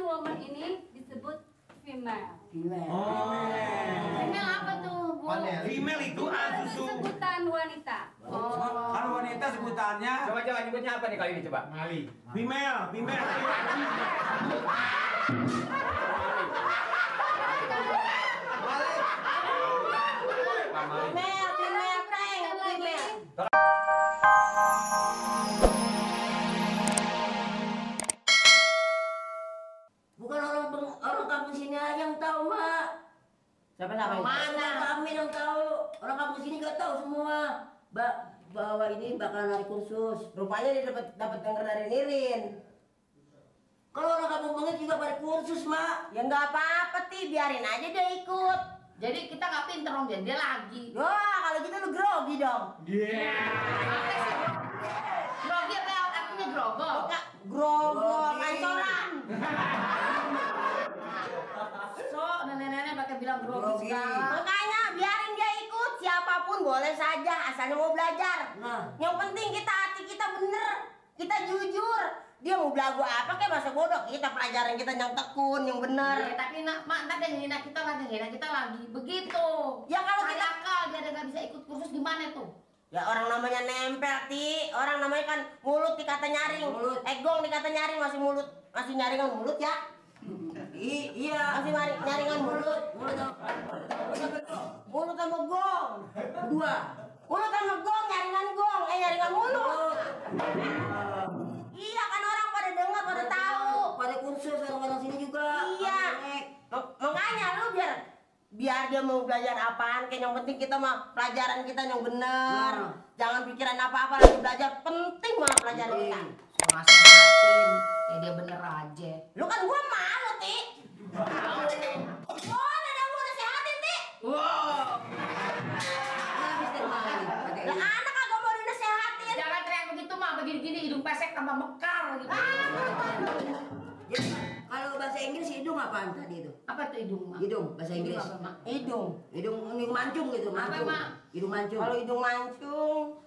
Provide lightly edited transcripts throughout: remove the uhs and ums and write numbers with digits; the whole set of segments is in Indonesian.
woman ini disebut female. Oh. Female apa tuh, Bu? Female itu susu. Sebutan wanita. Oh. Kalau wanita sebutannya. Coba nyebutnya apa nih kali ini coba? Mali. Female. Bukan orang kampung sini aja yang tahu, Mak. Siapa Mana? Kami yang tahu. Orang kampung sini nggak tahu semua. Bahwa ini bakal hari kursus. Rupanya dia dapat denger dari Nirin. Kalau orang kampung banget juga pada kursus, Mak. Ya nggak apa-apa, Ti. Biarin aja dia ikut. Jadi kita nggak pinter dong, dia lagi. Wah, kalau gitu lu grogi dong. Grogi apa artinya grogol? Grogol, kancoran. So, nenek-nenek pakai bilang grogi segala. Makanya biarin dia ikut. Siapapun boleh saja, asalnya mau belajar. Nah. Yang penting hati kita bener. Kita jujur. Dia mau belagu apa kayak masa bodoh. Kita pelajaran kita yang tekun, yang bener. Ya, tapi mak ntar dia ngehina kita lagi. Begitu. Ya kalau Cari kita akal, dia nggak bisa ikut kursus gimana tuh? ya orang namanya nempel, Ti. Orang namanya kan mulut dikata nyaring. Mulut. Gong dikata nyaring, masih mulut. Masih nyaringan mulut ya. Iya. Masih nyaringan mulut. Mulut sama gong. Dua. Mulut sama gong, nyaringan gong. Nyaringan mulut. Iya kan orang pada dengar, pada tahu. Pada kursus orang-orang sini juga. Iya. Makanya lu biar dia mau belajar apaan, kayak yang penting kita mah pelajaran kita yang bener. Jangan pikiran apa-apa lagi belajar, penting banget pelajaran kita. Nasehatin, ya dia bener aja. Lu kan gua malu, Ti. Oh, ada gua nasehatin, Ti. Lah anak kagak mau dinasehatin. Jangan teriak begitu mah, begini-gini hidung pesek tambah mekar gitu. Jadi, kalau bahasa Inggris hidung apaan tadi itu? Apa tuh hidung mah? Hidung bahasa Inggris. Hidung apa, Mak? Hidung. Hidung mancung gitu, Apa, mancung. Mak? Hidung mancung. Kalau hidung mancung,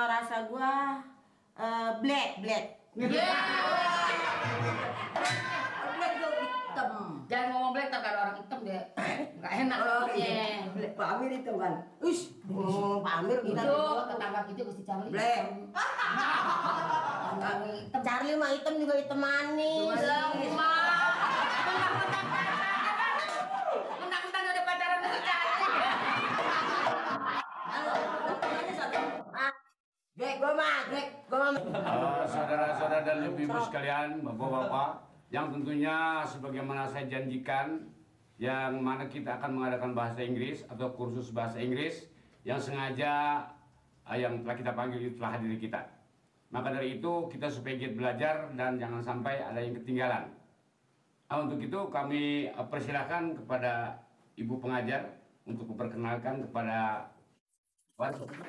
rasa gua black. Black itu hitam. Jangan ngomong black, tapi ada orang hitam deh. Nggak enak. Oh Iya. iya. Black Pak Amir hitam kan. Pak Amir Itu kita tetangga kita Gusti Charlie. Black. Tetangga hitam. Charlie mah hitam juga hitam manis. Mentang-mentang udah pacaran sama Charlie. Black gua mah. Saudara-saudara dan ibu-ibu sekalian, bapak-bapak, yang tentunya sebagaimana saya janjikan, yang mana kita akan mengadakan bahasa Inggris atau kursus bahasa Inggris yang sengaja yang telah kita panggil itulah hadir kita. Maka dari itu kita supaya giat belajar dan jangan sampai ada yang ketinggalan. Untuk itu kami persilahkan kepada ibu pengajar untuk memperkenalkan kepada Warahmatullahi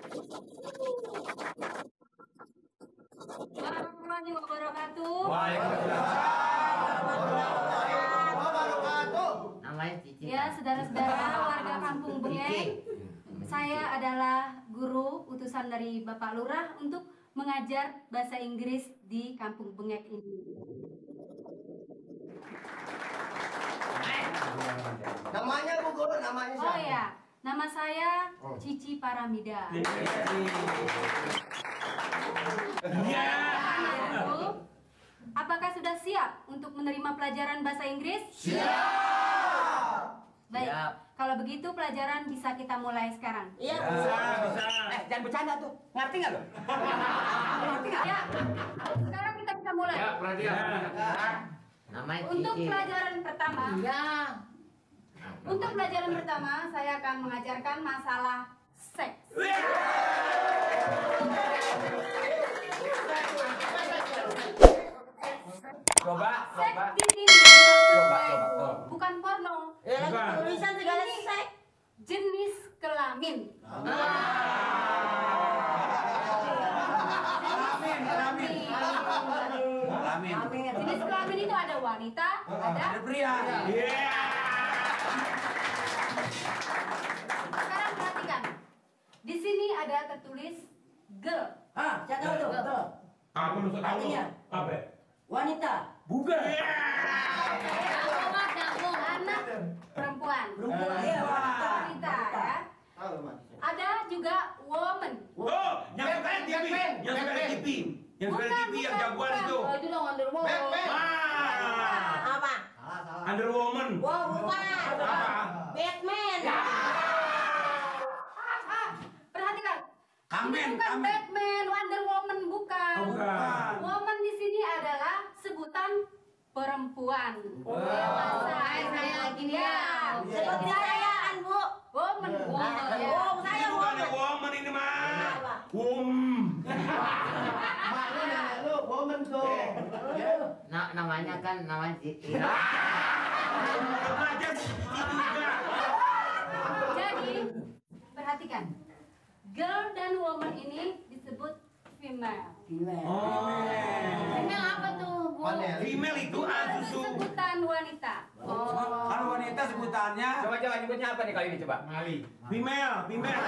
wabarakatuh. Namanya Cici. Ya, saudara-saudara warga Kampung Bengeng, saya adalah guru utusan dari Bapak Lurah untuk mengajar bahasa Inggris di Kampung Bengek ini. Namanya Bu Guru, namanya siapa? Oh ya, nama saya Cici Paramida. Bu, apakah sudah siap untuk menerima pelajaran bahasa Inggris? Siap. Baik, kalau begitu pelajaran bisa kita mulai sekarang. Iya. Jangan bercanda tuh. Ngerti nggak lo? Ya, sekarang kita bisa mulai. ya perhatian. Namanya Untuk pelajaran pertama, saya akan mengajarkan masalah seks. Coba. Seks di sini dimaksud Coba. bukan porno, tulisan segala seks. jenis kelamin. Jenis kelamin itu ada wanita, ada pria. Sekarang perhatikan. Di sini ada tertulis girl. Saya tahu tuh. Apa lu tahu? Artinya? Apa? Wanita. Bukan. Anak perempuan. Perempuan. Iya, Wanita ya. Ada juga woman. Oh, yang suka TV. Yang suka TV. Yang suka TV yang jagoan itu. Oh, itu dong Wonder Woman. Ah. Apa? Under Woman. Wow, bukan. Apa? Batman. Perhatikan. Kamen, Ini bukan kamen. Batman, Wonder Woman bukan. Oh, bukan. Woman di sini adalah sebutan perempuan. Dewasa. Saya lagi Ya. dia. Seperti saya kan, Bu. Woman. Ya. Oh, saya Ini bukan woman. woman ini mah. Apa? Namanya kan namanya Siti. Aja juga. Jadi, perhatikan. Girl dan woman ini disebut female. Oh. Female apa tuh, Bu? Female itu susu. Sebutan wanita. Kalau wanita sebutannya Coba nyebutnya apa nih kali ini coba? female. Female, female, female.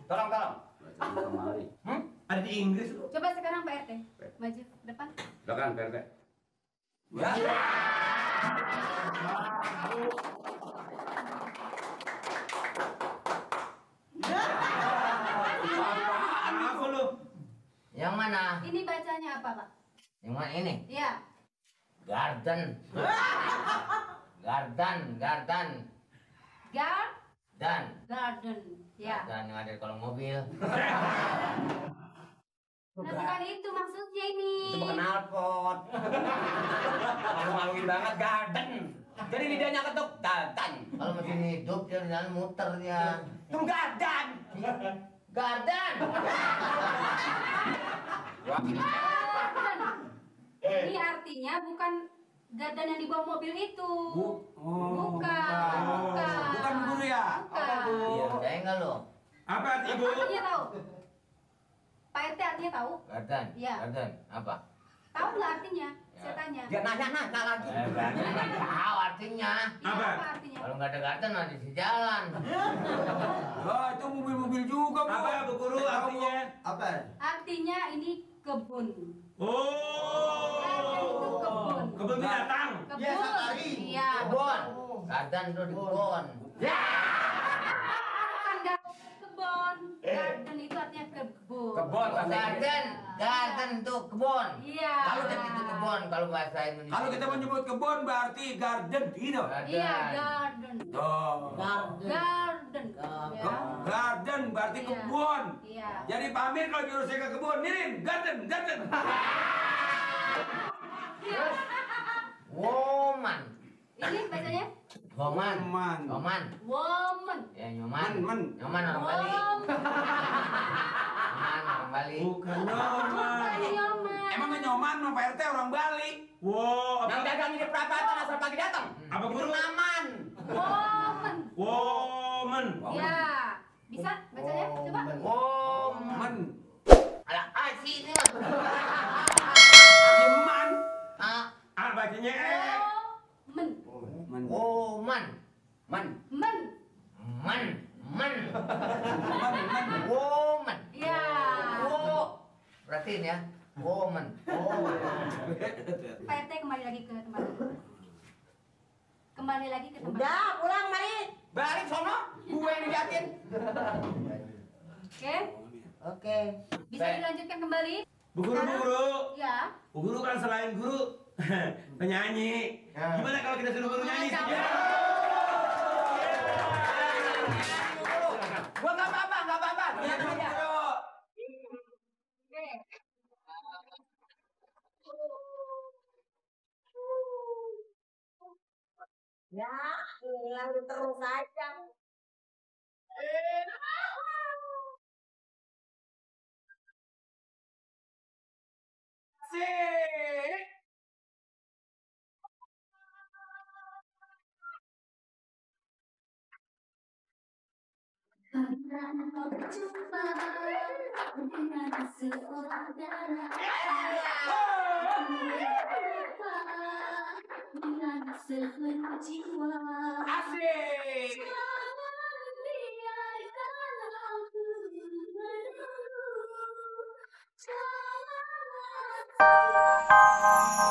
Tolong. Ada di Inggris loh. Coba sekarang Pak RT. Maju depan. Silakan PRT. Ya. Apaan apa lu? Yang mana? Ini bacanya apa, Pak? Yang mana ini? Iya. Garden. Garden. Garden. Ya. Dan yang ada di kolong mobil. Nah, bukan itu maksudnya ini. Itu bukan knalpot. Malu-maluin banget garden. Jadi lidahnya ketuk garden. Kalau mesin hidup dia di dalam muter dia. Itu garden. Garden. Garden. Ini artinya bukan garden yang di bawah mobil itu. Bukan. Bukan guru ya? Bukan. Iya, saya enggak lo. Apa arti ibu? Artinya tahu? Pak RT artinya tahu? Garden. Iya. Garden. Apa? Tahu nggak artinya? Saya tanya. Dia nanya lagi. Garden tahu artinya. Iya, Apa? apa artinya? Kalau nggak ada garden nanti di jalan. Oh, itu mobil-mobil juga, Bu. Apa bu guru artinya? Artinya ini kebun. Oh. Garden itu kebun. Kebun binatang. Kebun. Iya. Kebun. Garden itu di kebun. Bukan kebun. Garden itu artinya kebun. Kebun bahasa Inggris. Garden. Garden itu kebun. Iya. Kalau itu kebun kalau bahasa Indonesia. Kalau kita menyebut kebun berarti garden gitu. Iya, garden. Oh. Garden. Ya. Garden berarti Iya. kebun. Iya. Jadi pamit kalau nyuruh saya ke kebun, Nirin, garden. Woman. Ini bacanya Woman. Woman. Woman. woman. Ya nyoman. Men. Nyoman orang Bali. Woman. Nyoman orang Bali. Bukan nyoman. Nyoman. Emang nyoman sama Pak RT orang Bali. Wow, Yang apa? dagang di perapatan asal pagi datang. Apa Itu guru? naman. Woman. Woman. Ya. Bisa bacanya? Coba. Woman. Alah, sih ini mah. Yeman. Ah, Ah, bacanya Woman. woman. Man. Men. Man. Woman. Ya. Wo. Perhatiin ya. Woman. Pak RT kembali lagi ke tempat. Kembali lagi ke tempat. Udah, pulang mari. Balik sono, gue yang dijatin. Oke. Oke. Bisa dilanjutkan kembali? Bu guru. Ya. Bu guru kan selain guru penyanyi. Gimana kalau kita suruh guru nyanyi? Ya. Gua nggak apa-apa. Lihat aja. Oke. Ya, hilang terus saja. Asik. Asik. Thank